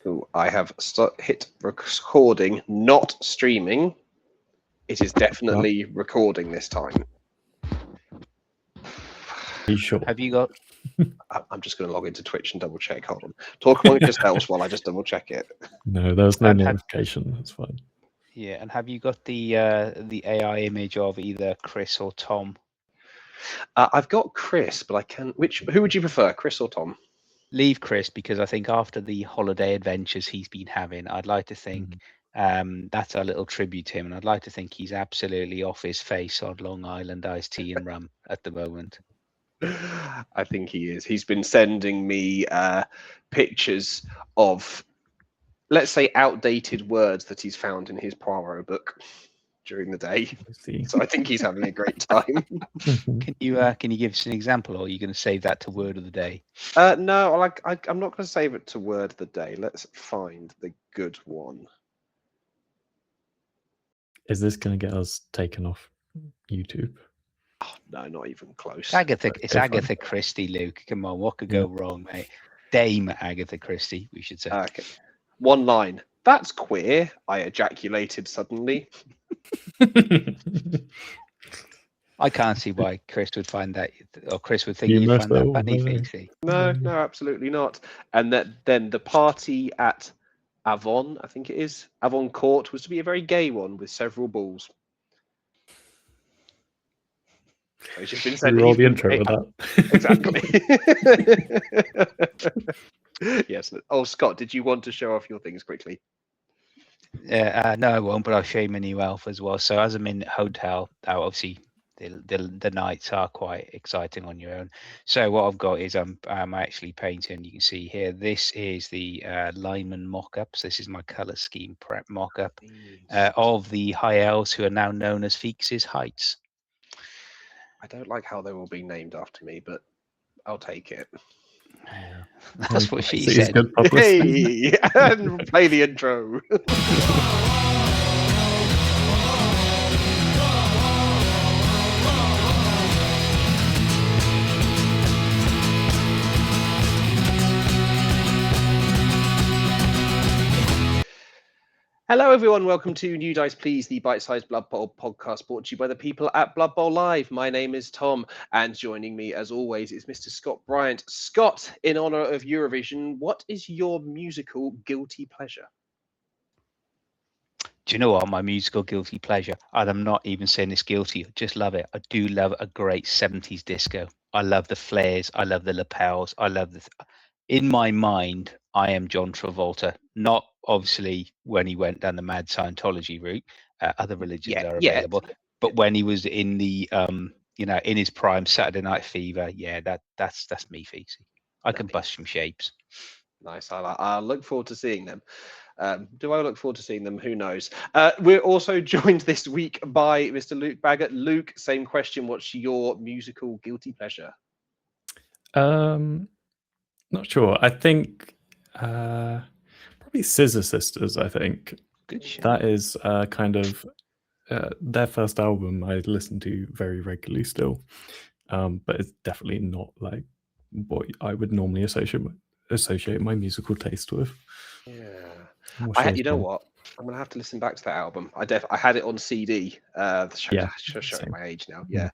Ooh, I have hit recording, not streaming. It is definitely recording this time. Are you sure? Have you got? I'm just going to log into Twitch and double check. Hold on. Talk amongst yourselves while I just double check it. No, there was no And have- notification. That's fine. Yeah, and have you got the AI image of either Chris or Tom? I've got Chris, but I can. Who would you prefer, Chris or Tom? Leave Chris, because I think after the holiday adventures he's been having, I'd like to think that's our little tribute to him, and I'd like to think he's absolutely off his face on Long Island iced tea and rum at the moment. I think he is. He's been sending me pictures of, let's say, outdated words that he's found in his Poirot book during the day. See. So I think he's having a great time. Can you give us an example, or are you going to save that to word of the day? No, I'm not going to save it to word of the day. Let's find the good one. Is this going to get us taken off YouTube? Oh, no, not even close. It's Agatha fine. Christie, Luke. Come on, what could go wrong, mate? Dame Agatha Christie, we should say. Okay. One line. That's queer, I ejaculated suddenly. I can't see why Chris would find that, or Chris would think You you'd messed find that up, funny, no. Facey. No, absolutely not. And then the party at Avon, I think it is, Avon Court, was to be a very gay one with several balls. So he's just been sending. Roll the intro with that. Exactly. Yes. Oh, Scott, did you want to show off your things quickly? No, I won't, but I'll show you my new elf as well. So as I'm in hotel, obviously the nights are quite exciting on your own. So what I've got is I'm actually painting. You can see here, this is the Lyman mock-ups. This is my color scheme prep mock-up of the high elves who are now known as Feex's Heights. I don't like how they're all being named after me, but I'll take it. Yeah. That's what she So said. good publicity. Hey, and play the intro. Hello, everyone. Welcome to New Dice Please, the bite-sized Blood Bowl podcast brought to you by the people at Blood Bowl Live. My name is Tom, and joining me, as always, is Mr. Scott Bryant. Scott, in honor of Eurovision, what is your musical guilty pleasure? Do you know what? My musical guilty pleasure, and I'm not even saying it's guilty, I just love it. I do love a great 70s disco. I love the flares. I love the lapels. I love in my mind, I am John Travolta, not obviously when he went down the mad Scientology route. Other religions are available, but when he was in the, in his prime, Saturday Night Fever, that's me, Feezy. I can bust some shapes. Nice. I look forward to seeing them. Do I look forward to seeing them? Who knows? We're also joined this week by Mr. Luke Baggett. Luke, same question. What's your musical guilty pleasure? Not sure. I think probably Scissor Sisters. I think good show. That is kind of their first album. I listen to very regularly still, but it's definitely not like what I would normally associate my musical taste with. Yeah, you know what? I'm gonna have to listen back to that album. I had it on CD. Showing my age now. Yeah.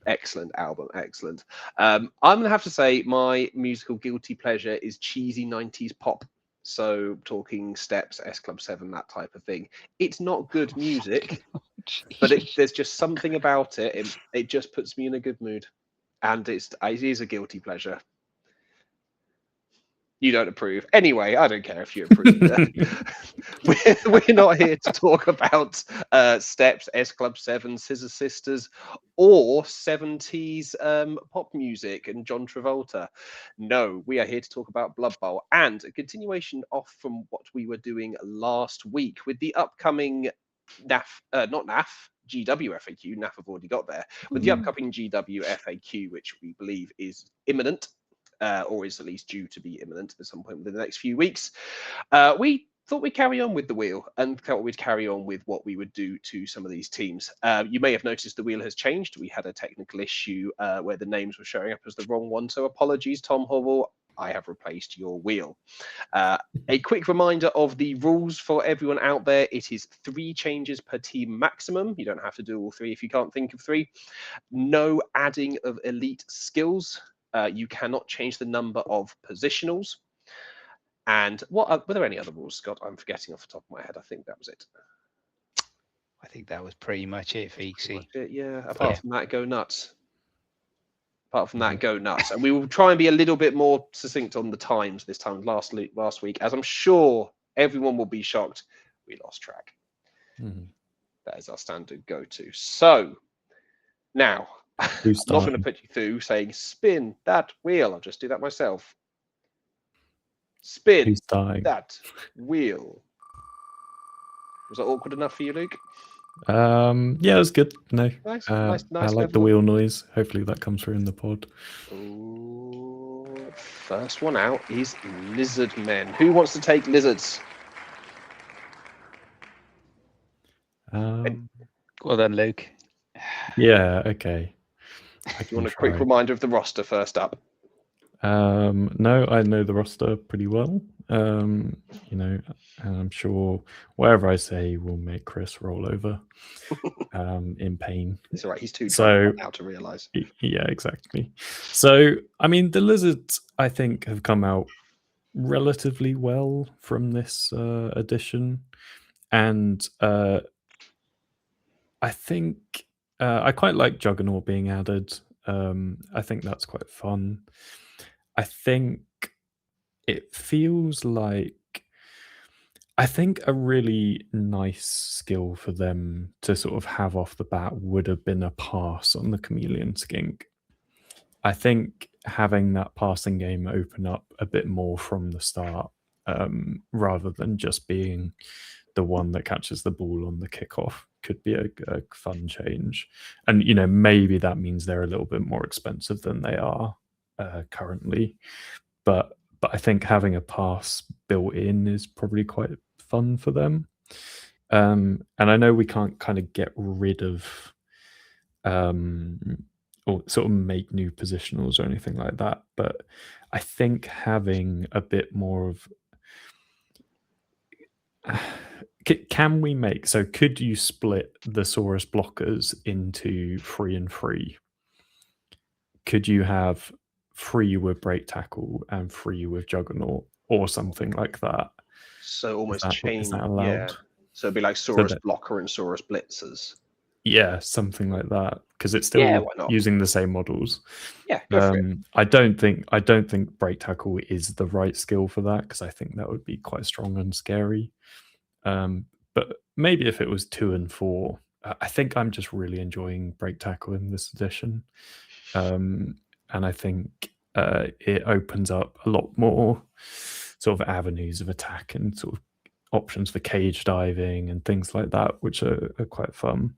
Excellent album, excellent. I'm gonna have to say my musical guilty pleasure is cheesy 90s pop. So talking Steps, S Club 7, that type of thing. It's not good music, but there's just something about it. It just puts me in a good mood, and it is a guilty pleasure. You don't approve. Anyway, I don't care if you approve. We're not here to talk about Steps, S Club 7, Scissor Sisters, or 70s pop music and John Travolta. No, we are here to talk about Blood Bowl, and a continuation off from what we were doing last week with the upcoming GW FAQ. NAF have already got there. With the upcoming GW FAQ, which we believe is imminent. Or is at least due to be imminent at some point within the next few weeks. We thought we'd carry on with the wheel and thought we'd carry on with what we would do to some of these teams. You may have noticed the wheel has changed. We had a technical issue where the names were showing up as the wrong one. So apologies, Tom Howell. I have replaced your wheel. A quick reminder of the rules for everyone out there. It is 3 changes per team maximum. You don't have to do all 3 if you can't think of 3. No adding of elite skills. You cannot change the number of positionals. And what were there any other rules, Scott? I'm forgetting off the top of my head. I think that was it. I think that was pretty much it, Feeksy. Yeah, apart from that, go nuts. Apart from that, go nuts. And we will try and be a little bit more succinct on the times this time last week, as I'm sure everyone will be shocked we lost track. That is our standard go-to. So now, I'm not going to put you through saying spin that wheel. I'll just do that myself. Spin that wheel. Was that awkward enough for you, Luke? Yeah, it was good. No, nice I like the wheel noise. Hopefully that comes through in the pod. Ooh, first one out is lizard men. Who wants to take lizards? Well done, Luke. Yeah, okay. Do you want a quick reminder of the roster first up? No, I know the roster pretty well. You know, and I'm sure whatever I say will make Chris roll over in pain. It's all right. He's too drunk now to realise. Yeah, exactly. So, I mean, the lizards, I think, have come out relatively well from this edition, and I think I quite like Juggernaut being added. I think that's quite fun. I think it feels like, I think a really nice skill for them to sort of have off the bat would have been a pass on the Chameleon Skink. I think having that passing game open up a bit more from the start, rather than just being the one that catches the ball on the kickoff, could be a fun change. And, you know, maybe that means they're a little bit more expensive than they are currently. But I think having a pass built in is probably quite fun for them. And I know we can't kind of get rid of or sort of make new positionals or anything like that, but I think having a bit more of can we make, so could you split the Saurus blockers into 3 and 3? Could you have 3 with break tackle and 3 with Juggernaut or something like that? So almost change. Is that allowed? Yeah. So it'd be like Saurus blocker and Saurus blitzers. Yeah, something like that, because it's still using the same models. Yeah, go for it. I don't think break tackle is the right skill for that, because I think that would be quite strong and scary. But maybe if it was 2 and 4, I think I'm just really enjoying break tackle in this edition, and I think it opens up a lot more sort of avenues of attack and sort of options for cage diving and things like that, which are quite fun.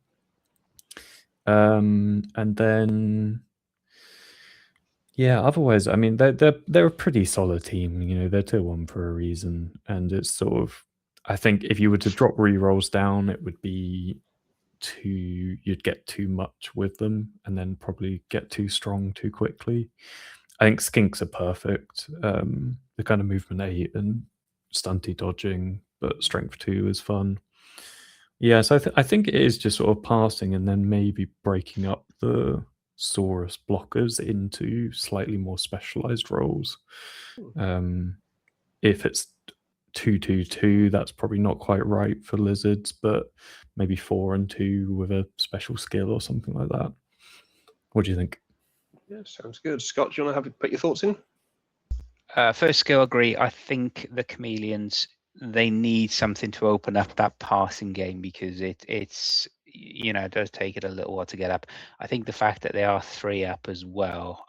And then, yeah, otherwise, I mean, they're a pretty solid team. You know, they're tier 1 for a reason, and it's sort of, I think if you were to drop rerolls down, it would be you'd get too much with them, and then probably get too strong too quickly. I think skinks are perfect. The kind of movement 8 and stunty dodging, but strength 2 is fun. Yeah, so I think it is just sort of passing and then maybe breaking up the Saurus blockers into slightly more specialized roles. If it's 2-2-2, that's probably not quite right for lizards, but maybe 4 and 2 with a special skill or something like that. What do you think? Yeah, sounds good. Scott, do you want to put your thoughts in? First skill, agree. I think the Chameleons, they need something to open up that passing game, because it's you know, it does take it a little while to get up. I think the fact that they are 3 up as well.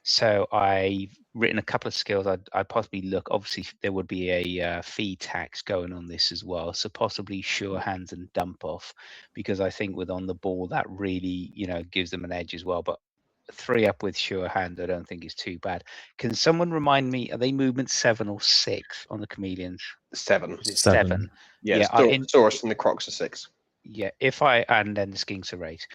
So I've written a couple of skills. I'd possibly look. Obviously, there would be a fee tax going on this as well. So possibly sure hands and dump off, because I think with on the ball that really, you know, gives them an edge as well. But 3 up with sure hand, I don't think is too bad. Can someone remind me, are they movement 7 or 6 on the Chameleons? 7. 7. Yeah, Saurus and the Crocs are 6. Yeah, and then the Skinks are race.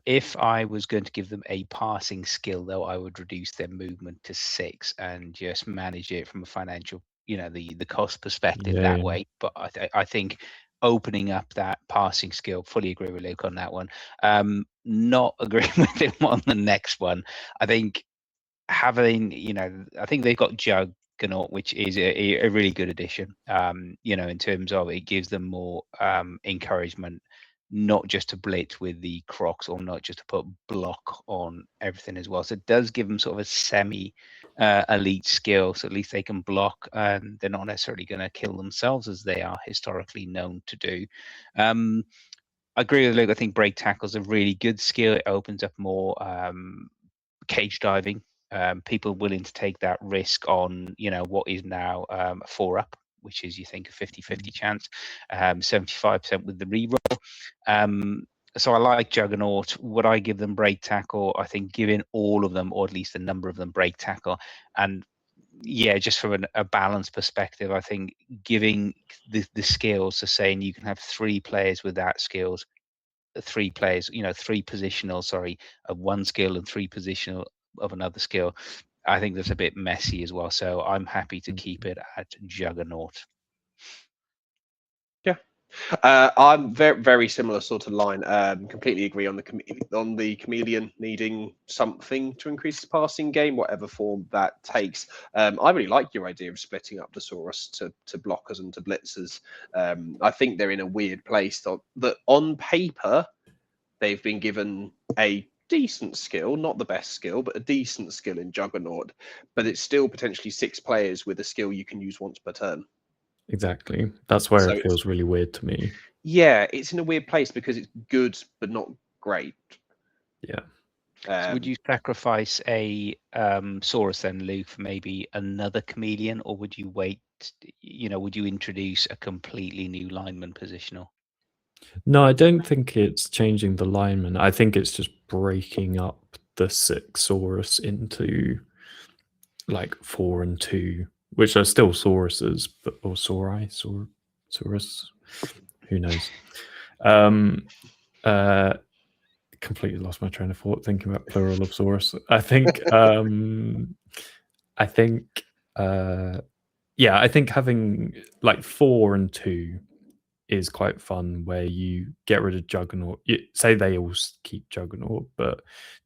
If I was going to give them a passing skill, though, I would reduce their movement to 6 and just manage it from a financial, the cost perspective that Yeah. way. But I think opening up that passing skill, fully agree with Luke on that one. Not agreeing with him on the next one. I think having, I think they've got Juggernaut, which is a really good addition. In terms of it gives them more encouragement, not just to blitz with the Crocs or not just to put block on everything as well. So it does give them sort of a semi elite skill. So at least they can block, and they're not necessarily going to kill themselves as they are historically known to do. I agree with Luke. I think break tackle is a really good skill. It opens up more cage diving. People willing to take that risk on, what is now a 4-up, which is, you think, a 50-50 chance, 75% with the reroll. So I like Juggernaut. Would I give them break tackle? I think giving all of them, or at least a number of them, break tackle. And yeah, just from a balance perspective, I think giving the skills, so saying you can have 3 players with that skills, 3 players, 3 positional, of one skill and 3 positional of another skill. I think that's a bit messy as well. So I'm happy to keep it at Juggernaut. Yeah. I'm very, very similar sort of line. Completely agree on the chameleon needing something to increase the passing game, whatever form that takes. I really like your idea of splitting up the Saurus to blockers and to blitzers. I think they're in a weird place that on paper they've been given a decent skill, not the best skill, but a decent skill in Juggernaut. But it's still potentially 6 players with a skill you can use once per turn. Exactly. That's where So it feels really weird to me. Yeah, it's in a weird place because it's good but not great. Yeah. So would you sacrifice a Saurus then, Luke, for maybe another chameleon, or would you wait? Would you introduce a completely new lineman positional? No, I don't think it's changing the lineman. I think it's just breaking up the 6 Saurus into like 4 and 2, which are still Sauruses, or Saurus, who knows? Completely lost my train of thought thinking about plural of Saurus. I think I think having like 4 and 2 is quite fun, where you get rid of Juggernaut. Say they all keep Juggernaut, but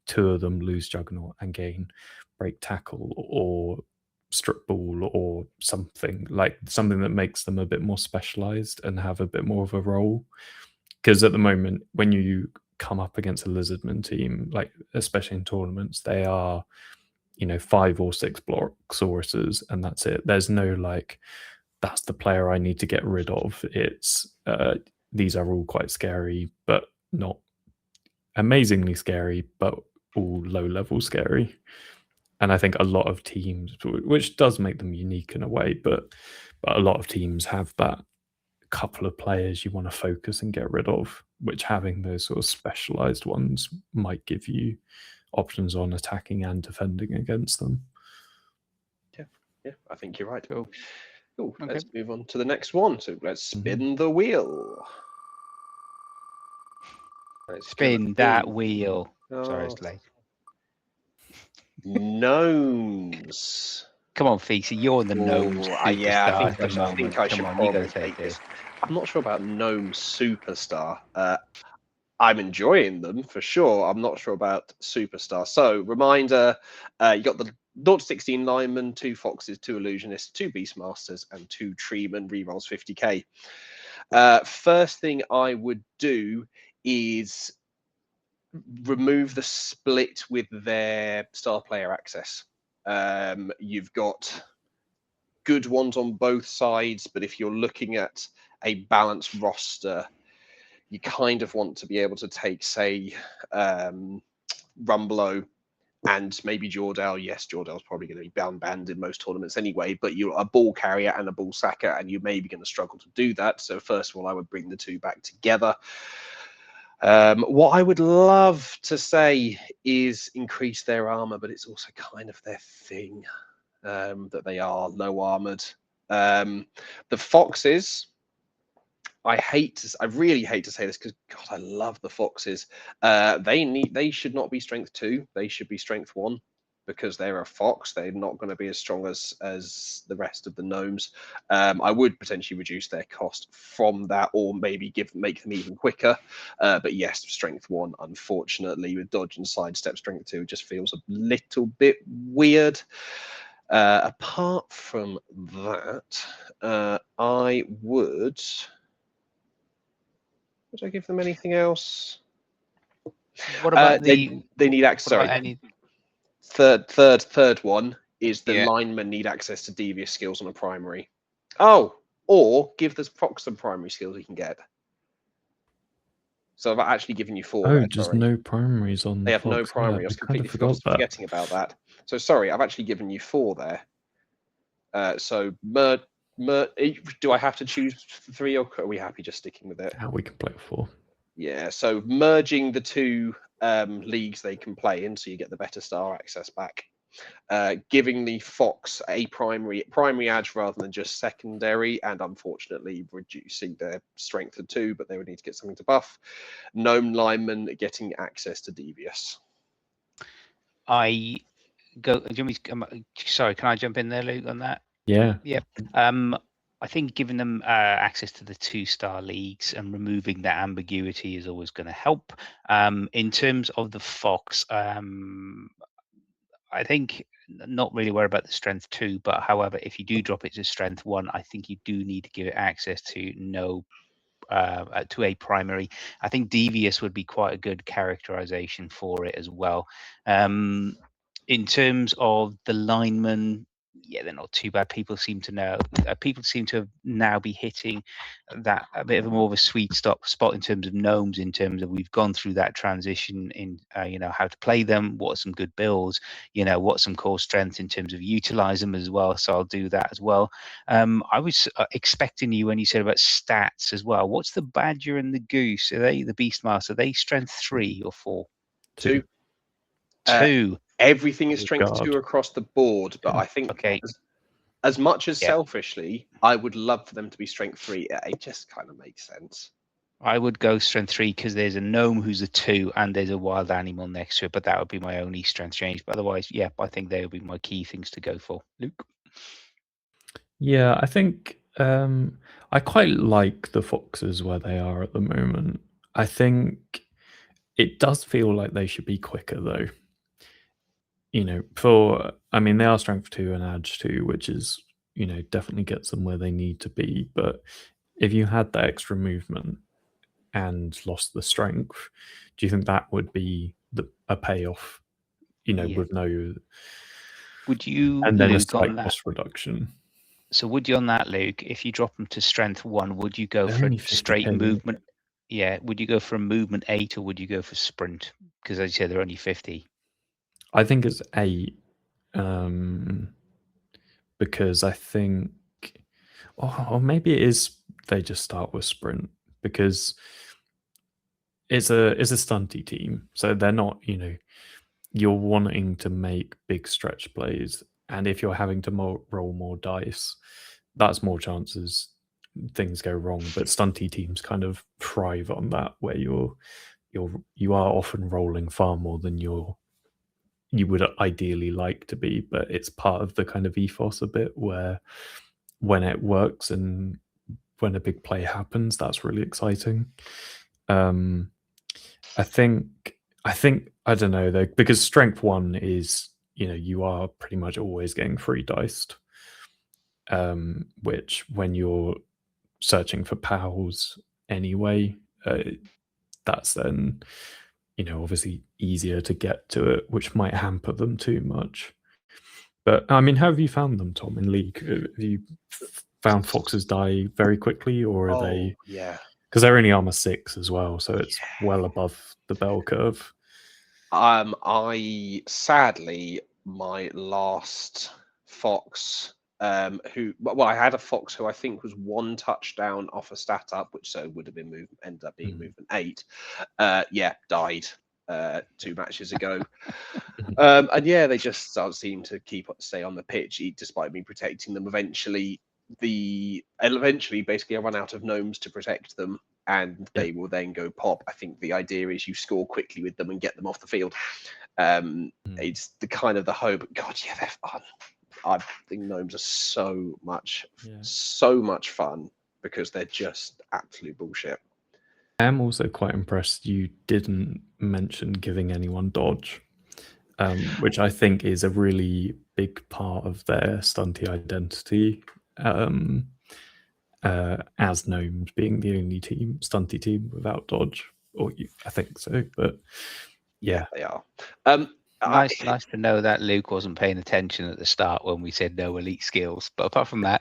2 of them lose Juggernaut and gain break tackle or strip ball or something that makes them a bit more specialized and have a bit more of a role. Because at the moment, when you come up against a Lizardman team, like especially in tournaments, they are 5 or 6 block Sauruses, and that's it. There's no like, that's the player I need to get rid of. It's these are all quite scary, but not amazingly scary, but all low level scary. And I think a lot of teams, which does make them unique in a way, but a lot of teams have that couple of players you want to focus and get rid of, which having those sort of specialized ones might give you options on attacking and defending against them. Yeah, I think you're right. Cool. Okay. Let's move on to the next one. So let's spin the wheel. Spin that wheel. Sorry, it's late. Gnomes. Come on, Feasy, you're the gnome superstar. Yeah, I think I should you probably take this. I'm not sure about gnome superstar. I'm enjoying them for sure. I'm not sure about superstar. So reminder, you got the 0-16 linemen, 2 foxes, 2 illusionists, 2 beastmasters, and 2 treemen. Rerolls 50k. First thing I would do is remove the split with their star player access. You've got good ones on both sides, but if you're looking at a balanced roster, you kind of want to be able to take, say, Rumblo and maybe Jordal. Yes, Jordal's probably going to be banned in most tournaments anyway, but you're a ball carrier and a ball sacker, and you're maybe going to struggle to do that. So first of all, I would bring the 2 back together. What I would love to say is increase their armor, but it's also kind of their thing, that they are low armored. The foxes, I really hate to say this because God, I love the foxes. They should not be strength 2. They should be strength 1 because they're a fox. They're not going to be as strong as the rest of the gnomes. I would potentially reduce their cost from that, or maybe make them even quicker. But yes, strength 1. Unfortunately, with dodge and sidestep, strength 2 just feels a little bit weird. Apart from that, I would. Would I give them anything else? What about they need access. Sorry, any? third one is the Yeah. linemen need access to devious skills on a primary. Oh, or give the fox some primary skills he can get. So I've actually given you 4 Oh, there. just Sorry. no primaries on They the have no fox. primary. Yeah, I was I kind completely of forgot that. forgetting about that. So sorry, I've actually given you 4 there. So do I have to choose 3, or are we happy just sticking with it? How we can play 4. Yeah, so merging the 2 leagues they can play in, so you get the better star access back. Giving the fox a primary edge rather than just secondary, and unfortunately reducing their strength to 2, but they would need to get something to buff. Gnome lineman getting access to devious. I go. Do you want me sorry, can I jump in there, Luke, on that? Yeah. Yeah. I think giving them access to the 2-star leagues and removing that ambiguity is always going to help. In terms of the fox, I think not really worry about the strength 2, but however, if you do drop it to strength 1, I think you do need to give it access to to a primary. I think devious would be quite a good characterization for it as well. In terms of the linemen, yeah, they're not too bad. People seem to now be hitting that a bit of a more of a sweet spot in terms of gnomes, in terms of we've gone through that transition in how to play them, what are some good builds, what's some core strength in terms of utilize them as well. So I'll do that as well. I was expecting you when you said about stats as well. What's the badger and the goose? Are they the beastmaster? Are they strength 3 or 4? 2. 2. Everything is strength Guard. 2 across the board, but Yeah. I think Okay. as much as Yeah. selfishly, I would love for them to be strength 3. It just kind of makes sense. I would go strength 3 because there's a gnome who's a 2 and there's a wild animal next to it, but that would be my only strength change. But otherwise, yeah, I think they would be my key things to go for. Luke? Yeah, I think I quite like the foxes where they are at the moment. I think it does feel like they should be quicker though. They are strength 2 and edge 2, which is, definitely gets them where they need to be. But if you had that extra movement and lost the strength, do you think that would be a payoff? Yeah. With no. Would you, And then a Luke, on slight that? cost reduction. So would you on that, Luke, if you drop them to strength 1, would you go They're for only straight 50k. movement? Yeah, would you go for a movement 8 or would you go for sprint? Because as you said, they're only 50. I think it's 8, because I think, or maybe it is they just start with sprint because it's a stunty team, so they're not, you're wanting to make big stretch plays, and if you're having to roll more dice, that's more chances things go wrong. But stunty teams kind of thrive on that, where you are often rolling far more than you would ideally like to be, but it's part of the kind of ethos a bit where when it works and when a big play happens, that's really exciting. I think I don't know though, because strength 1 is, you are pretty much always getting free diced, which when you're searching for pals anyway, that's then obviously easier to get to it, which might hamper them too much. But how have you found them, Tom, in League? Have you found foxes die very quickly, or are they? Yeah. Because they're only armor 6 as well, so it's well above the bell curve. I sadly, my last fox, I had a fox who I think was 1 touchdown off a stat up, which so would have been ended up being movement 8. Died 2 matches ago. And yeah, they just seem to stay on the pitch, despite me protecting them. Eventually, eventually, basically, I run out of gnomes to protect them, and Yeah. they will then go pop. I think the idea is you score quickly with them and get them off the field. It's the kind of the hope. God, yeah, they're fun. I think gnomes are so much fun because they're just absolute bullshit. I am also quite impressed you didn't mention giving anyone dodge, which I think is a really big part of their stunty identity. As gnomes being the only stunty team without dodge, I think so. But yeah, they are. Nice to know that Luke wasn't paying attention at the start when we said no elite skills. But apart from that,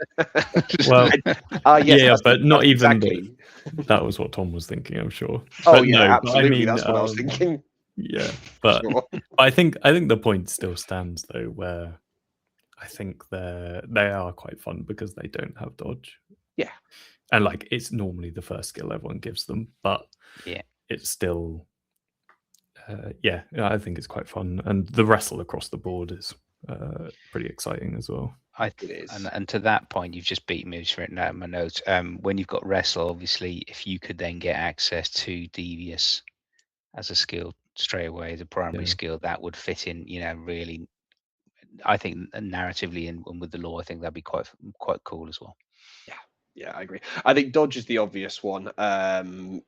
well, yes, but not even exactly. That was what Tom was thinking, I'm sure. Oh but yeah, no, absolutely. I mean, That's what I was thinking. Yeah, but Sure. I think the point still stands though, where I think they are quite fun because they don't have dodge. Yeah, and like it's normally the first skill everyone gives them, but yeah, it's still I think it's quite fun, and the wrestle across the board is pretty exciting as well. it is. And to that point, you've just beaten me. Just written out in my notes. When you've got wrestle, obviously, if you could then get access to devious as a skill straight away as a primary skill, that would fit in. Really, I think narratively and with the lore, I think that'd be quite cool as well. Yeah, I agree. I think dodge is the obvious one.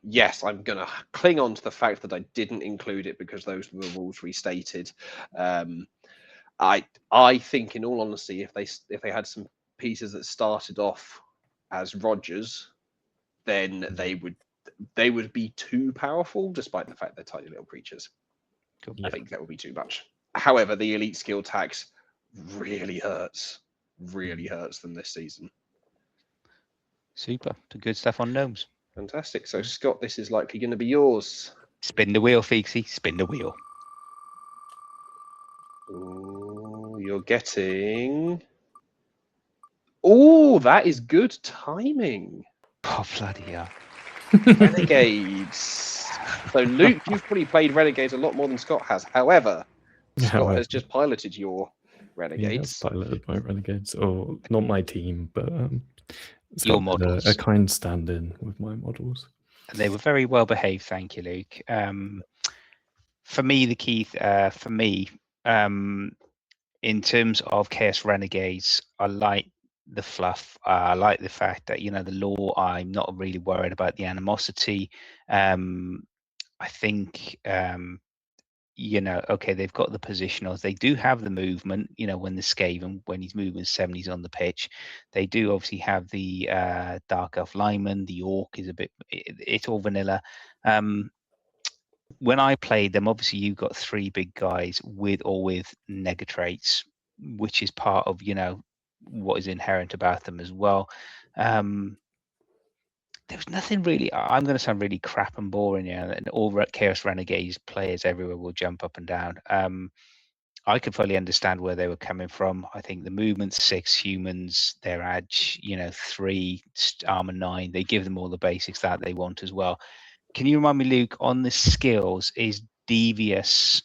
Yes, I'm gonna cling on to the fact that I didn't include it because those were the rules restated. I think, in all honesty, if they had some pieces that started off as Rogers, then they would be too powerful, despite the fact they're tiny little creatures. Cool. I think that would be too much. However, the elite skill tax really hurts them this season. Super. Good stuff on gnomes. Fantastic. So, Scott, this is likely going to be yours. Spin the wheel, Feeksy. Spin the wheel. Ooh, you're getting... Oh, that is good timing. Oh, bloody hell. Renegades. So, Luke, you've probably played Renegades a lot more than Scott has. However, Scott has just piloted your Renegades. Piloted my Renegades, or not my team, but your models. A kind stand-in with my models. They were very well behaved, thank you, Luke. For me, the key in terms of Chaos Renegades, I like the fluff. I like the fact that the lore. I'm not really worried about the animosity. I think okay, they've got the positionals. They do have the movement. When the Skaven, when he's moving 70s on the pitch, they do obviously have the Dark Elf lineman. The Orc is a bit. It's all vanilla. When I played them, obviously you've got three big guys with nega traits, which is part of what is inherent about them as well. There was nothing really. I'm going to sound really crap and boring, and all Chaos Renegades players everywhere will jump up and down. I could fully understand where they were coming from. I think the movement 6 humans, their edge, 3 armor 9, they give them all the basics that they want as well. Can you remind me, Luke, on the skills, is devious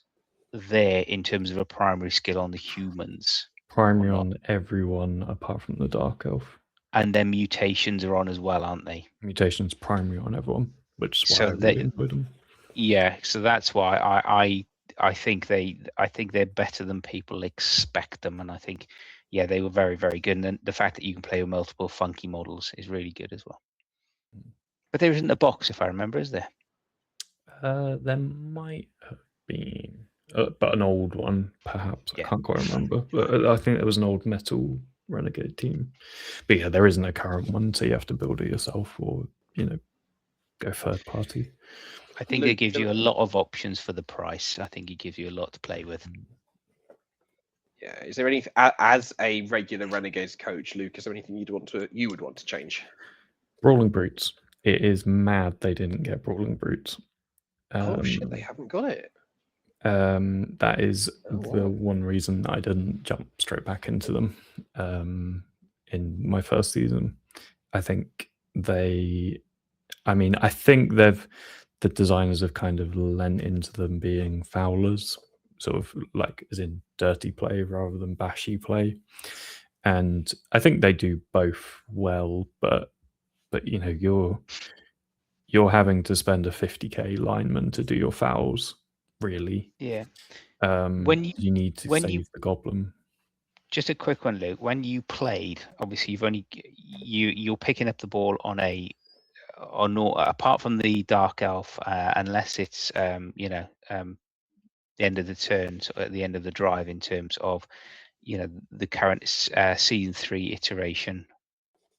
there in terms of a primary skill on the humans? Primary on everyone apart from the Dark Elf. And then mutations are on as well, aren't they? Mutations primary on everyone, which is why I really enjoyed them. Yeah, so that's why I think they're better than people expect them, and I think they were very, very good. And then the fact that you can play with multiple funky models is really good as well. But there isn't a box, if I remember, is there? There might have been, but an old one, perhaps. I can't quite remember. But I think there was an old metal Renegade team. But yeah, there isn't a current one, so you have to build it yourself or, go third party. I think it gives you a lot of options for the price. I think it gives you a lot to play with. Yeah. Is there anything, as a regular Renegades coach, Luke, is there anything you would want to change? Brawling Brutes. It is mad they didn't get Brawling Brutes. Oh shit, they haven't got it. That is the one reason that I didn't jump straight back into them in my first season. I think the designers have kind of lent into them being foulers, sort of like as in dirty play rather than bashy play. And I think they do both well, but you know, you're having to spend a 50k lineman to do your fouls, really. Yeah. You need to when you save the goblin. just a quick one, Luke. When you played, obviously you're picking up the ball on apart from the dark elf, unless it's the end of the turn, so at the end of the drive, in terms of the current season 3 iteration.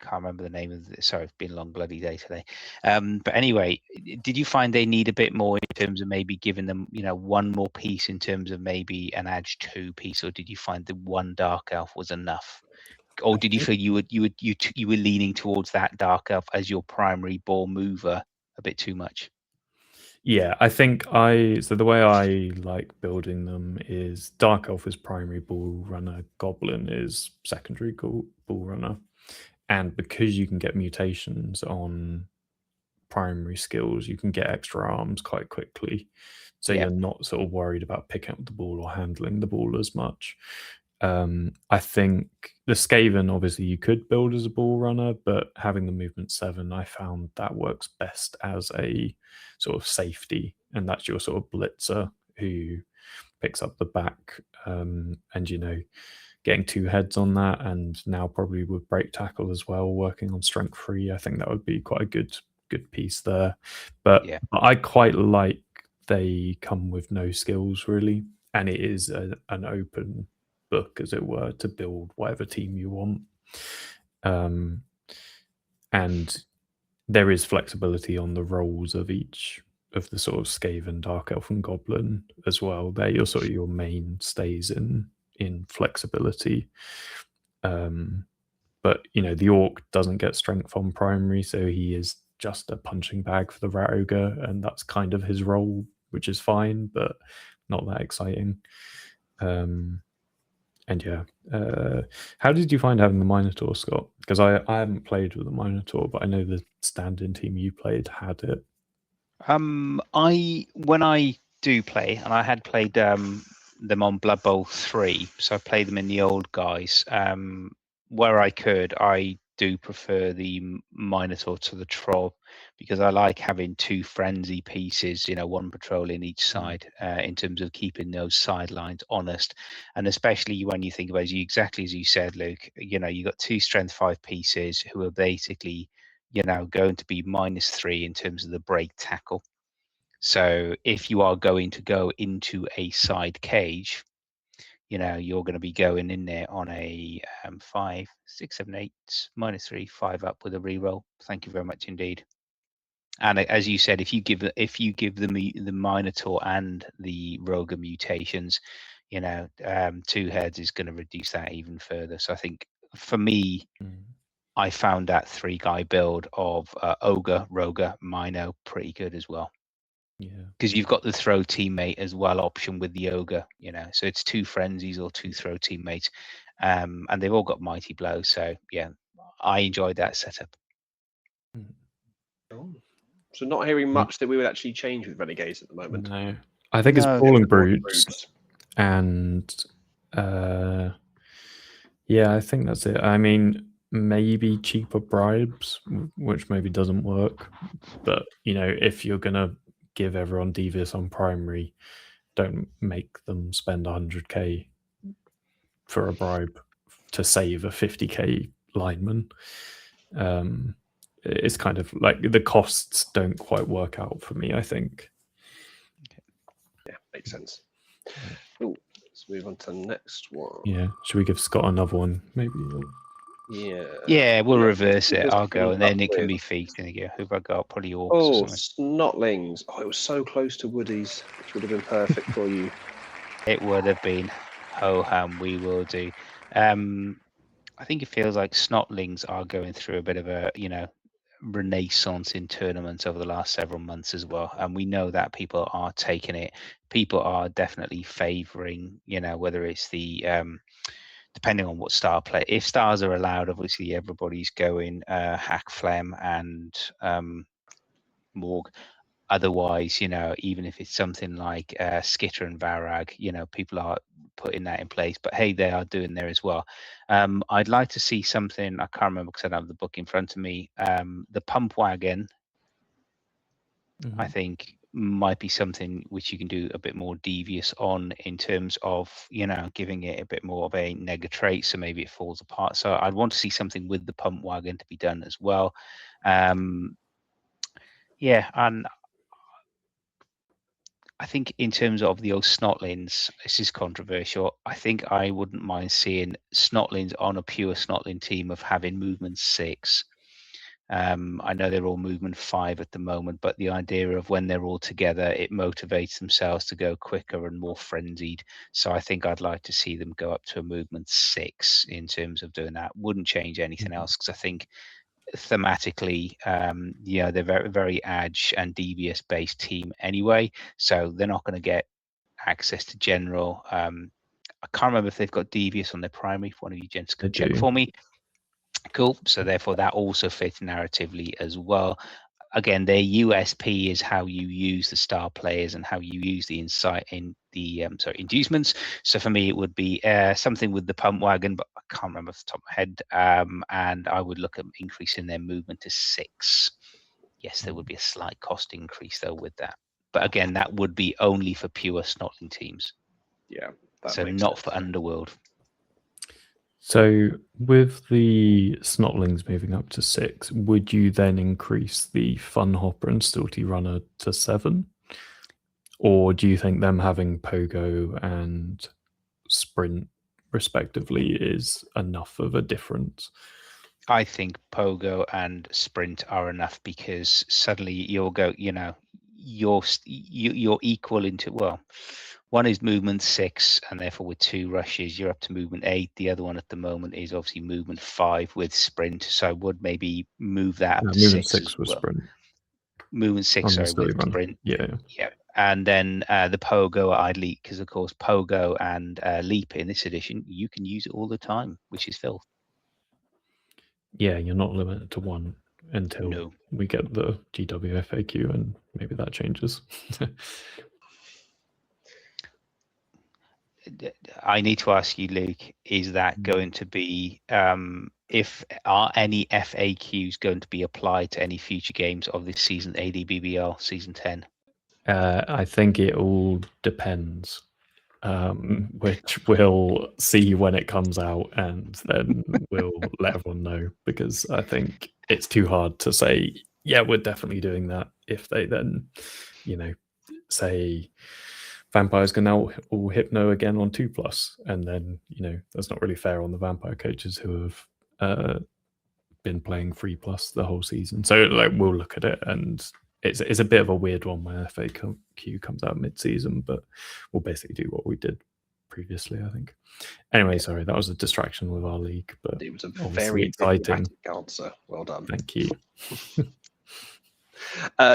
Can't remember the name of it. Sorry, it's been a long bloody day today. But anyway, did you find they need a bit more in terms of maybe giving them, one more piece in terms of maybe an Edge 2 piece, or did you find the one dark elf was enough? Or did you feel you were leaning towards that dark elf as your primary ball mover a bit too much? Yeah, I think so the way I like building them is Dark Elf is primary ball runner, Goblin is secondary ball runner. And because you can get mutations on primary skills, you can get extra arms quite quickly. So Yeah. you're not sort of worried about picking up the ball or handling the ball as much. I think the Skaven, obviously, you could build as a ball runner, but having the movement 7, I found that works best as a sort of safety, and that's your sort of blitzer who picks up the back, and getting 2 heads on that, and now probably with break tackle as well, working on strength 3. I think that would be quite a good piece there. But Yeah. I quite like they come with no skills really, and it is an open book, as it were, to build whatever team you want. And there is flexibility on the roles of each of the sort of Skaven, Dark Elf, and Goblin as well. They're your sort of your mainstays in flexibility. But the Orc doesn't get strength on primary, so he is just a punching bag for the Rat Ogre, and that's kind of his role, which is fine, but not that exciting. And yeah, how did you find having the Minotaur, Scott? Because I haven't played with the Minotaur, but I know the stand-in team you played had it. When I do play, and I had played them on Bloodbowl 3, so I played them in the old guys. Where I could, I do prefer the Minotaur to the Troll, because I like having 2 frenzy pieces, one patrolling each side, in terms of keeping those sidelines honest. And especially when you think about it, exactly as you said, Luke, you got 2 strength 5 pieces who are basically going to be -3 in terms of the break tackle. So if you are going to go into a side cage, you're going to be going in there on a 5, 6, 7, 8, -3, 5 up with a reroll. Thank you very much indeed. And as you said, if you give the Minotaur and the Rogue mutations, 2 heads is going to reduce that even further. So I think for me, I found that 3-guy build of Ogre, Rogue, Mino pretty good as well. Yeah, because you've got the throw teammate as well option with the Ogre, so it's 2 frenzies or 2 throw teammates, and they've all got mighty blows. So yeah, I enjoyed that setup. Oh. So not hearing much that we would actually change with Renegades at the moment. No, I think it's Brawling Brutes, and yeah, I think that's it. I mean, maybe cheaper bribes, which maybe doesn't work, but if you're gonna give everyone Devious on primary, don't make them spend 100k for a bribe to save a 50k lineman. It's kind of like the costs don't quite work out for me, I think. Yeah, makes sense. Ooh, let's move on to the next one. Yeah, should we give Scott another one, maybe? Yeah, we'll reverse it. I'll go, and then it can be feasting again. Who've I got? Probably Orcs or something. Snotlings. Oh, it was so close to Woody's, which would have been perfect for you. It would have been. Ho hum, we will do. I think it feels like Snotlings are going through a bit of a renaissance in tournaments over the last several months as well, and we know that people are taking it. People are definitely favouring, whether it's the depending on what star play. If stars are allowed, obviously everybody's going Hack Phlegm and Morg. Otherwise, even if it's something like Skitter and Varag, people are putting that in place. But hey, they are doing there as well. I'd like to see something. I can't remember because I don't have the book in front of me. The pump wagon, I think, might be something which you can do a bit more devious on in terms of, giving it a bit more of a nega trait, so maybe it falls apart. So I'd want to see something with the pump wagon to be done as well. And I think in terms of the old snotlings, this is controversial. I think I wouldn't mind seeing snotlings on a pure snotling team of having movement 6. I know they're all movement 5 at the moment, but the idea of when they're all together, it motivates themselves to go quicker and more frenzied. So I think I'd like to see them go up to a movement 6 in terms of doing that. Wouldn't change anything else, because I think thematically, they're very, very edge and devious based team anyway, so they're not going to get access to general. I can't remember if they've got devious on their primary. If one of you gents could check for me. Cool. So therefore that also fits narratively as well. Again, their USP is how you use the star players and how you use the insight in the inducements. So for me, it would be something with the pump wagon, but I can't remember off the top of my head. And I would look at increasing their movement to 6. Yes, there would be a slight cost increase though with that. But again, that would be only for pure snotling teams. Yeah. So not for Underworld. So with the snotlings moving up to 6, would you then increase the fun hopper and stilty runner to 7? Or do you think them having pogo and sprint respectively is enough of a difference? I think pogo and sprint are enough, because suddenly you'll go, you're equal into, well, one is movement 6, and therefore with 2 rushes, you're up to movement 8. The other one at the moment is obviously movement 5 with sprint. So I would maybe move that up to movement 6 with well. sprint. Movement 6, sorry, with sprint. Yeah. And then the pogo I'd leap, because of course pogo and leap in this edition, you can use it all the time, which is filth. Yeah, you're not limited to 1 until we get the GWFAQ, and maybe that changes. I need to ask you, Luke, is that going to be, are any FAQs going to be applied to any future games of this season, ADBBL season 10? I think it all depends, which we'll see when it comes out, and then we'll let everyone know, because I think it's too hard to say, yeah, we're definitely doing that, if they then, say vampires can now all hypno again on 2+, and then, that's not really fair on the vampire coaches who have been playing 3+ the whole season. So we'll look at it, and it's a bit of a weird one when FAQ comes out mid-season, but we'll basically do what we did previously, I think. Anyway, sorry, that was a distraction with our league, but it was a very exciting answer. Well done. Thank you.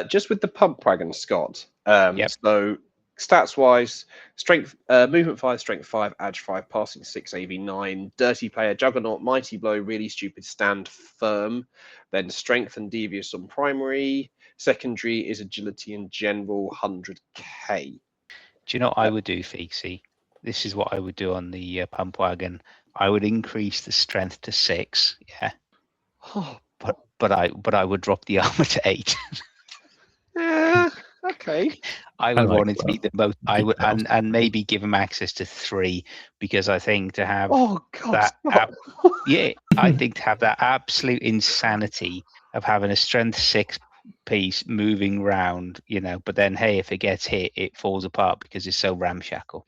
Just with the pump wagon, Scott. So stats wise, strength, movement 5, strength 5, edge 5, passing 6, AV 9, dirty player, juggernaut, mighty blow, really stupid, stand firm. Then strength and devious on primary. Secondary is agility and general 100k. Do you know what I would do, Feexy? This is what I would do on the pump wagon. I would increase the strength to 6. Yeah. But I would drop the armor to 8. Okay. I would want it to be the most. I would, and maybe give them access to 3, because I think to have I think to have that absolute insanity of having a strength 6 piece moving round, but then hey, if it gets hit, it falls apart because it's so ramshackle.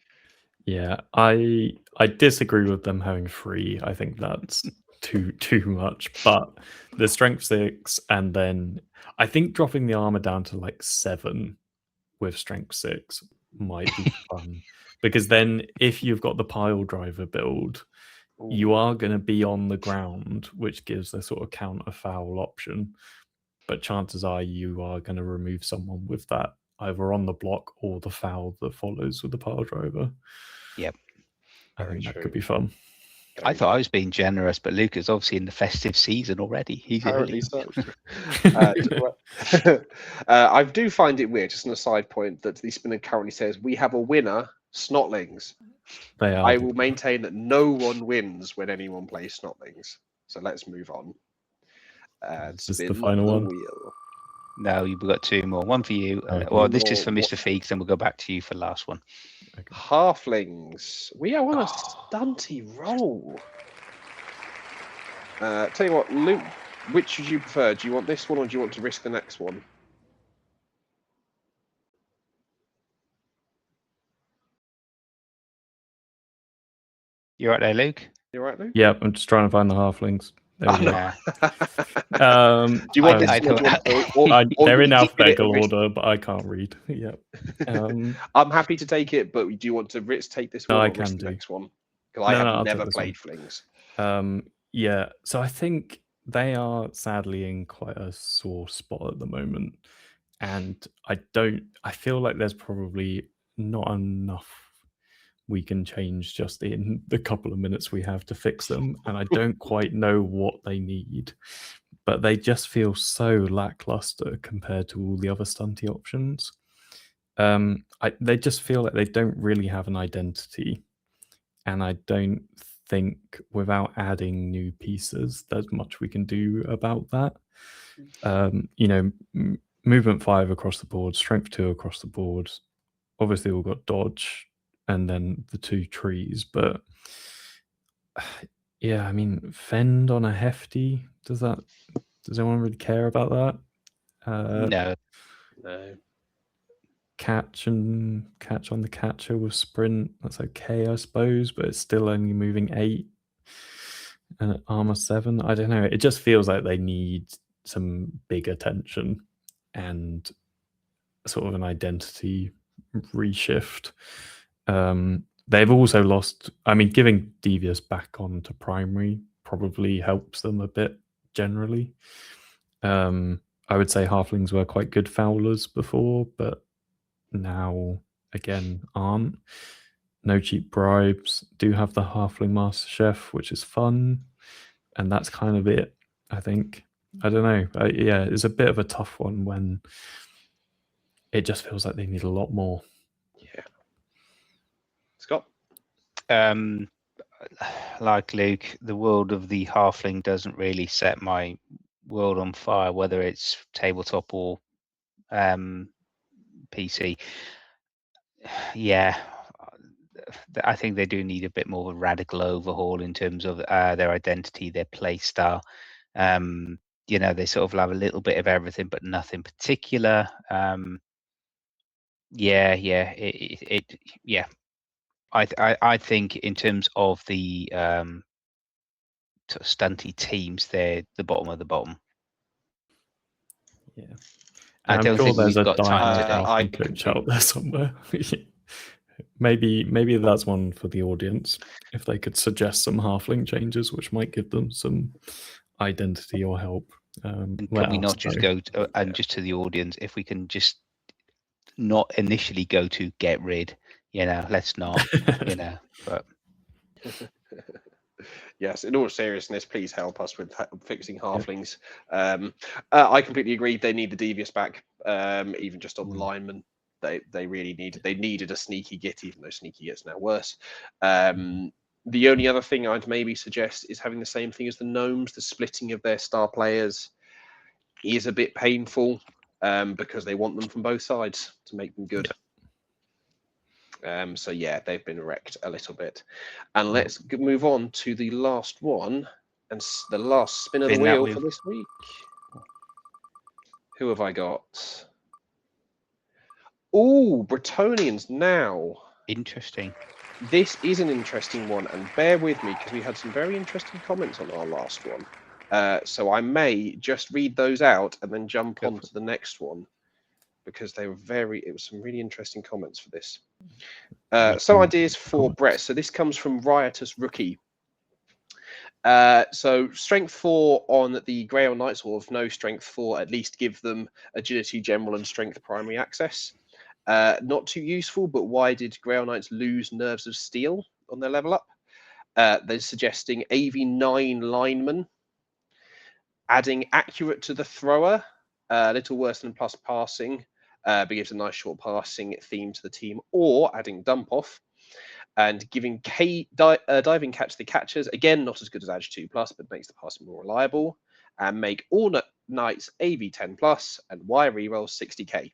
Yeah, I disagree with them having 3. I think that's too much. But the strength 6, and then I think dropping the armor down to 7 with strength 6 might be fun, because then if you've got the pile driver build, you are going to be on the ground, which gives a sort of counter foul option. But chances are you are going to remove someone with that either on the block or the foul that follows with the pile driver. Yep. I think that could be fun. I thought I was being generous, but Luke is obviously in the festive season already. He's apparently so. I do find it weird, just on a side point, that the spinner currently says we have a winner, Snotlings. They are. I will maintain that no one wins when anyone plays Snotlings. So let's move on. Is this the Spin final one? wheel. No, we've got 2 more. One for you. Okay. Well, this is More. for Mr. Feeks, then we'll go back to you for the last one. Okay. Halflings. We are on a stunty roll. Tell you what, Luke, which would you prefer? Do you want this one or do you want to risk the next one? You right there, Luke? You all right, Luke? Yeah, I'm just trying to find the halflings. There we go. Yeah. Do you want this I one? don't- They're you in can keep it alphabetical and risk- order, but I can't read. Yep. I'm happy to take it, but do you want to take this No, one I or risk can the do. next one? Because I No, have I'll never take this played Flings. Yeah, so I think they are sadly in quite a sore spot at the moment, and I feel like there's probably not enough we can change just in the couple of minutes we have to fix them, and I don't quite know what they need, but they just feel so lackluster compared to all the other stunty options. They just feel like they don't really have an identity, and I don't think without adding new pieces, there's much we can do about that. Movement 5 across the board, strength 2 across the board. Obviously, we've got dodge and then the 2 trees, but yeah, I mean, fend on a hefty. Does anyone really care about that? No. No. Catch on the catcher with sprint. That's okay, I suppose, but it's still only moving 8. And armor 7. I don't know. It just feels like they need some big attention and sort of an identity reshift. They've also lost. I mean, giving Devious back onto primary probably helps them a bit generally. I would say halflings were quite good foulers before, but now again aren't. No cheap bribes. Do have the halfling master chef, which is fun, and that's kind of it. I think. I don't know. Yeah, it's a bit of a tough one when it just feels like they need a lot more. Yeah. Scott? Like Luke, the world of the halfling doesn't really set my world on fire, whether it's tabletop or PC. Yeah, I think they do need a bit more of a radical overhaul in terms of their identity, their play style. They sort of have a little bit of everything, but nothing particular. I think in terms of the sort of stunty teams, they're the bottom of the bottom. Yeah, I I'm don't sure think there's we've a got time to diehard I halfling coach completely out there somewhere. Maybe that's one for the audience. If they could suggest some halfling changes, which might give them some identity or help. And can we not just go just to the audience? If we can just not initially go to get rid, let's not, but. Yes, in all seriousness, please help us with fixing halflings. I completely agree. They need the Devious back, even just on the lineman. They really needed a sneaky git, even though sneaky git's now worse. The only other thing I'd maybe suggest is having the same thing as the gnomes. The splitting of their star players is a bit painful because they want them from both sides to make them good. So yeah, they've been wrecked a little bit. And let's move on to the last one and the last spin of the wheel for this week. Who have I got? Oh, Bretonians now. Interesting. This is an interesting one, and bear with me because we had some very interesting comments on our last one. So I may just read those out and then jump on to the next one because it was some really interesting comments for this. Some ideas for Brett. So this comes from Riotous Rookie. So strength 4 on the Grail Knights, or of no strength 4, at least give them agility general and strength primary access. Not too useful, but why did Grail Knights lose Nerves of Steel on their level up? They're suggesting AV9 lineman, adding accurate to the thrower, a little worse than plus passing, but gives a nice short passing theme to the team, or adding dump off. and giving diving catch the catchers, again, not as good as Edge 2+, but makes the passing more reliable, and make all knights AV 10+, and Y reroll 60k.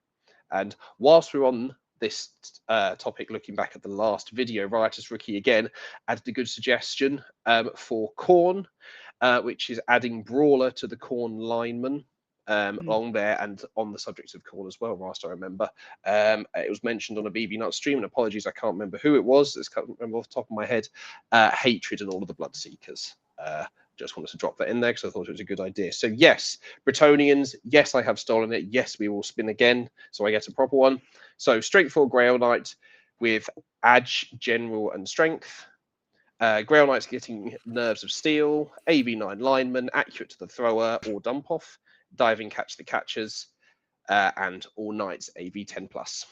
And whilst we're on this topic, looking back at the last video, Riotous Rookie again added a good suggestion for Khorne, which is adding Brawler to the Khorne lineman. Along there, and on the subject of Khorne as well, whilst I remember, it was mentioned on a BB Nut stream, and apologies, I can't remember who it was. I can't remember off the top of my head. Hatred and all of the Bloodseekers. Just wanted to drop that in there because I thought it was a good idea. So yes, Bretonians, yes, I have stolen it. Yes, we will spin again, so I get a proper one. So Strength 4 Grail Knight with Edge, General, and Strength. Grail Knight's getting Nerves of Steel, AV9 Lineman, Accurate to the Thrower or Dump Off, Diving Catch the Catchers, and all Knights AV 10+.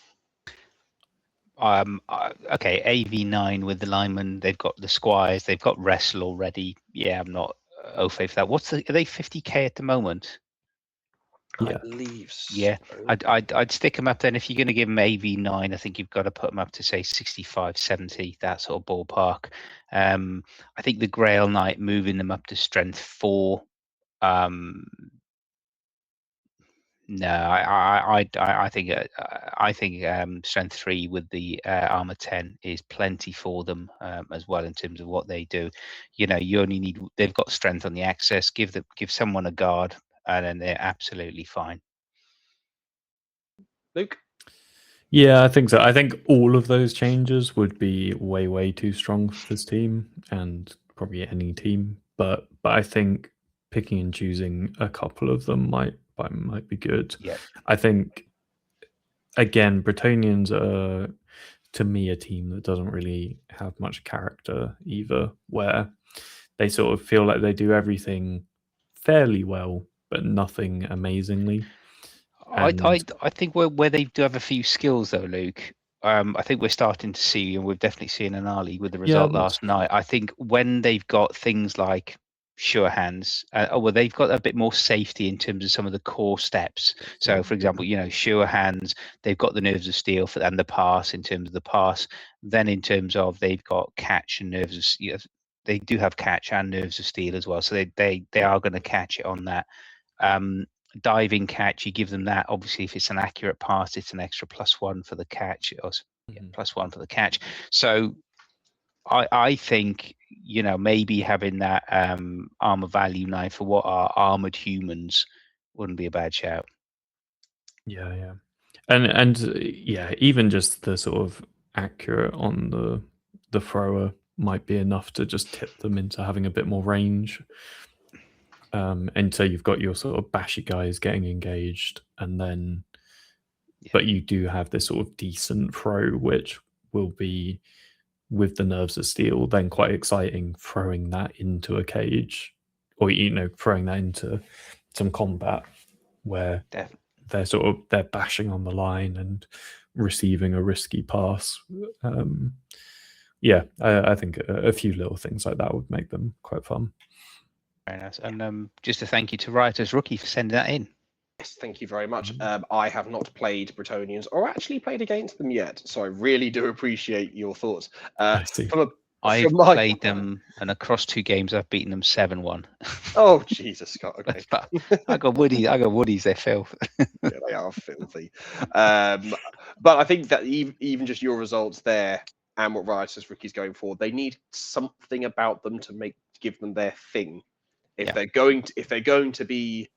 Okay, AV9 with the lineman. They've got the Squires. They've got Wrestle already. Yeah, I'm not au fait for that. Are they 50k at the moment? I believe so. Yeah, I'd stick them up then. If you're going to give them AV9, I think you've got to put them up to say 65, 70, that sort of ballpark. I think the Grail Knight, moving them up to Strength 4. No, I think Strength 3 with the Armor 10 is plenty for them as well in terms of what they do. You know, you only need, they've got strength on the access. Give someone a guard, and then they're absolutely fine. Luke? Yeah, I think so. I think all of those changes would be way too strong for this team and probably any team. But I think picking and choosing a couple of them might be good. Yeah. I think again, Bretonians are to me a team that doesn't really have much character either, where they sort of feel like they do everything fairly well, but nothing amazingly. I think where they do have a few skills though, Luke. I think we're starting to see, and we've definitely seen an Ali with the result last night. I think when they've got things like sure hands, well, they've got a bit more safety in terms of some of the core steps. So, for example, you know, sure hands, they've got the Nerves of Steel and the pass in terms of the pass. Then in terms of they've got catch and nerves of steel. They do have catch and Nerves of Steel as well. So they are going to catch it on that. Diving catch, you give them that. Obviously, if it's an accurate pass, it's an extra +1 for the catch, or +1 for the catch. So I think, you know, maybe having that armor value 9 for what are armored humans wouldn't be a bad shout. Yeah. And yeah, even just the sort of accurate on the thrower might be enough to just tip them into having a bit more range. And so you've got your sort of bashy guys getting engaged, and then but you do have this sort of decent throw, which will be with the Nerves of Steel, then quite exciting, throwing that into a cage, or you know, throwing that into some combat where they're bashing on the line and receiving a risky pass. I think a few little things like that would make them quite fun. Very nice. And just a thank you to Riotous Rookie for sending that in. Yes, thank you very much. I have not played Bretonians or actually played against them yet, so I really do appreciate your thoughts. I see. I've played them, and across 2 games, I've beaten them 7-1. Oh Jesus, Scott! Okay, I got woodies. They're filth. Yeah, they are filthy. But I think that even just your results there and what Riotous Rookie's going for, they need something about them to give them their thing. If they're going to be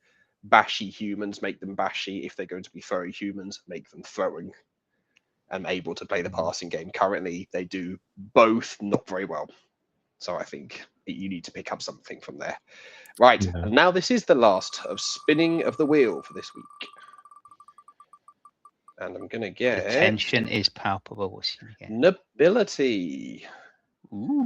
bashy humans, make them bashy. If they're going to be throwing humans, make them throwing and able to play the passing game. Currently, they do both not very well. So I think you need to pick up something from there. Right, and now this is the last of spinning of the wheel for this week. And I'm going to get... The tension is palpable. What's he get? Nobility. Ooh.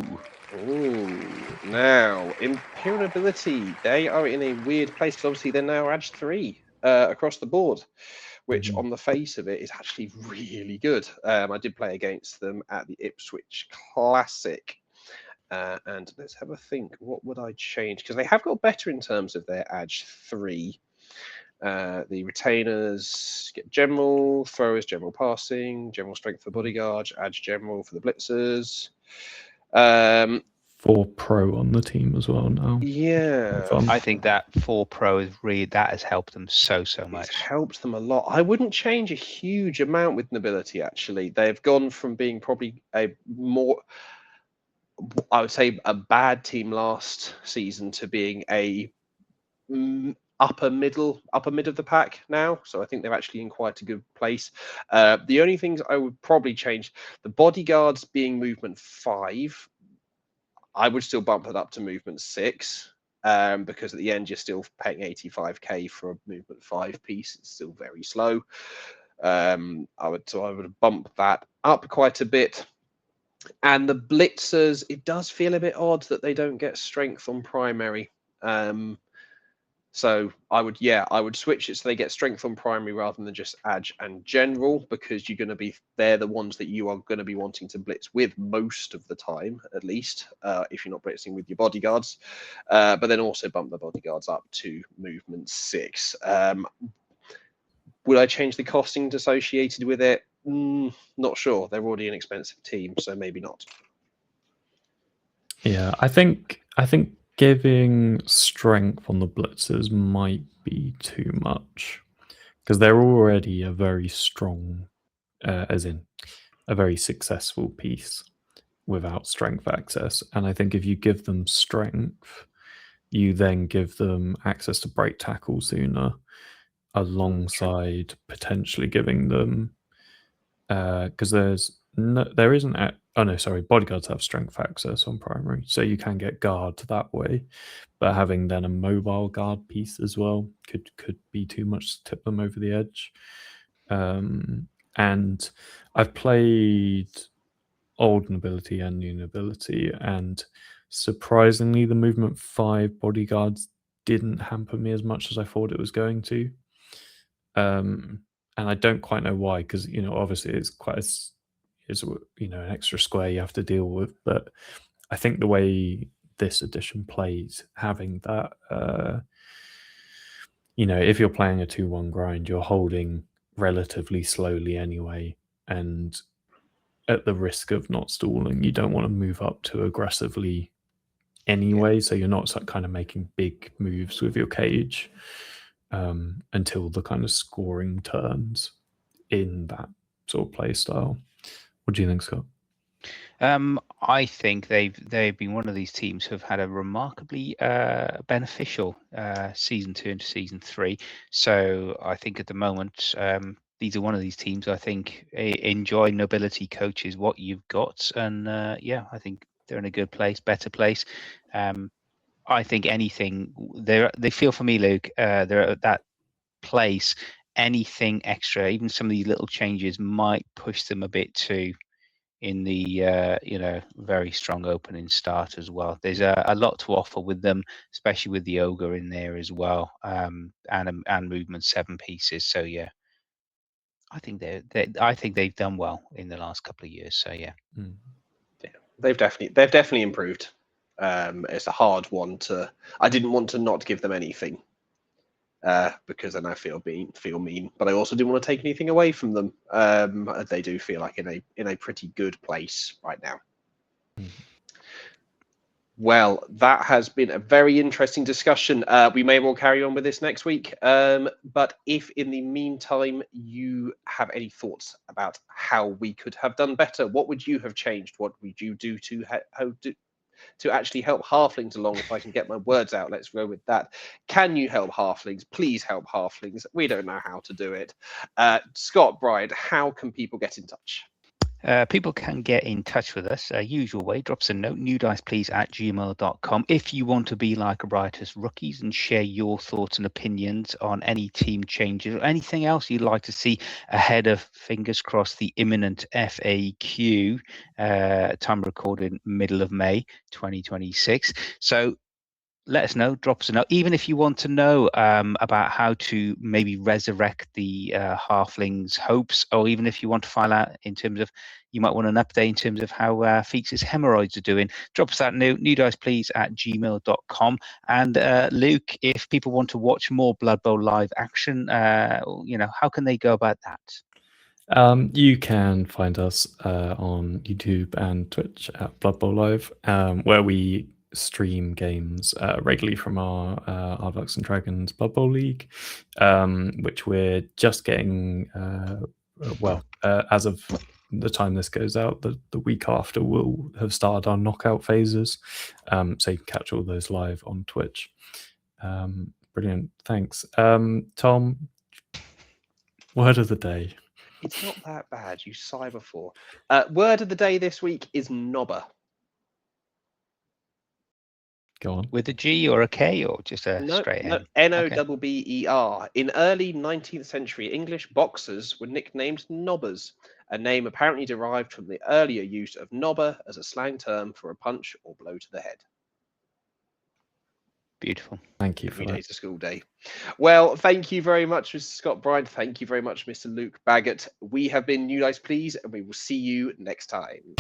Now, Imperial Nobility, they are in a weird place because obviously they're now Edge 3 across the board, which on the face of it is actually really good. I did play against them at the Ipswich Classic. And let's have a think. What would I change? Because they have got better in terms of their Edge 3. The retainers get general, throwers general passing, general strength for bodyguards, adds general for the blitzers. 4 pro on the team as well now. Yeah, Fun. I think that 4 Pro is really, that has helped them so it's much. helped them a lot. I wouldn't change a huge amount with nobility, actually. They've gone from being probably a more, I would say, a bad team last season to being a upper mid of the pack now. So I think they're actually in quite a good place. The only things I would probably change, the bodyguards being movement 5, I would still bump it up to movement 6. Because at the end you're still paying 85k for a movement 5 piece. It's still very slow. I would bump that up quite a bit. And the blitzers, it does feel a bit odd that they don't get strength on primary. So I would switch it so they get strength on primary rather than just edge and general, because they're the ones that you are going to be wanting to blitz with most of the time, at least, if you're not blitzing with your bodyguards. But then also bump the bodyguards up to movement 6. Would I change the costings associated with it? Not sure. They're already an expensive team, so maybe not. Yeah, I think giving strength on the blitzers might be too much, because they're already a very strong, as in a very successful piece without strength access. And I think if you give them strength, you then give them access to break tackle sooner, alongside potentially giving them, because there isn't bodyguards have strength access on primary, so you can get guard that way, but having then a mobile guard piece as well could be too much to tip them over the edge. And I've played old nobility and new nobility, and surprisingly the movement 5 bodyguards didn't hamper me as much as I thought it was going to. And I don't quite know why, because obviously it's an extra square you have to deal with, but I think the way this edition plays, having that, if you're playing a 2-1 grind, you're holding relatively slowly anyway, and at the risk of not stalling, you don't want to move up too aggressively anyway, so you're not kind of making big moves with your cage until the kind of scoring turns in that sort of play style. What do you think, Scott? I think they've been one of these teams who have had a remarkably beneficial season 2 into season 3. So I think at the moment these are one of these teams I think enjoy nobility coaches what you've got, and I think they're in a good place, better place. I think anything they feel for me, Luke, they're at that place. Anything extra, even some of these little changes, might push them a bit too in the very strong opening start as well. There's a lot to offer with them, especially with the ogre in there as well, and movement 7 pieces. So yeah, I think they've done well in the last couple of years. So yeah. They've definitely improved. It's a hard one to. I didn't want to not give them anything, because then I feel mean, but I also didn't want to take anything away from them. They do feel like in a pretty good place right now. Well, that has been a very interesting discussion. We may well carry on with this next week. But if in the meantime you have any thoughts about how we could have done better, what would you have changed? What would you do to actually help halflings along? If I can get my words out, let's go with that. Can you help halflings? Please help halflings. We don't know how to do it. Scott Bride, how can people get in touch? People can get in touch with us usual way. Drop us a note, newdiceplease@gmail.com. If you want to be like a Riotous Rookies and share your thoughts and opinions on any team changes or anything else you'd like to see ahead of, fingers crossed, the imminent FAQ, time recorded middle of May 2026. So let us know. Drop us a note. Even if you want to know about how to maybe resurrect the halfling's hopes, or even if you want to find out in terms of, you might want an update in terms of how Feeks' hemorrhoids are doing, drop us that note, newdiceplease@gmail.com. And Luke, if people want to watch more Blood Bowl live action, how can they go about that? You can find us on YouTube and Twitch at Blood Bowl Live, where we stream games regularly from our Ducks and Dragons Blood Bowl League, which we're just getting, as of the time this goes out, the week after, we'll have started our knockout phases. So you can catch all those live on Twitch. Brilliant. Thanks. Tom, word of the day. It's not that bad, you cyber-4. Word of the day this week is knobber. Go on. With a G or a K, or just a straight N? N-O-B-B-E-R. In early 19th century English, boxers were nicknamed nobbers, a name apparently derived from the earlier use of knobber as a slang term for a punch or blow to the head. Beautiful. Thank you for Every day's a school day. Well, thank you very much, Mr. Scott Bryan. Thank you very much, Mr. Luke Baggett. We have been New Dice Please, and we will see you next time.